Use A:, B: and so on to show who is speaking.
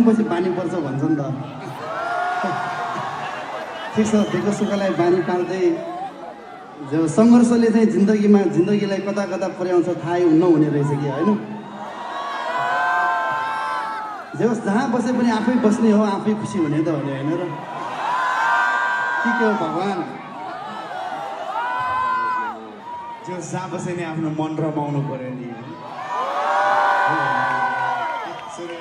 A: पछि बानी पर्छ भन्छ नि त ठिक छ दुःख सुखलाई बानी पार्दै जो सङ्घर्षले चाहिँ जिन्दगीलाई कता कता पुर्याउँछ थाहै नहुने रहेछ कि होइन जे होस् जहाँ बसे पनि आफै बस्ने हो आफै खुसी हुने त हो नि होइन र के हो भगवान
B: जो जहाँ बसे नि आफ्नो मन रमाउनु पर्यो नि
A: सुरे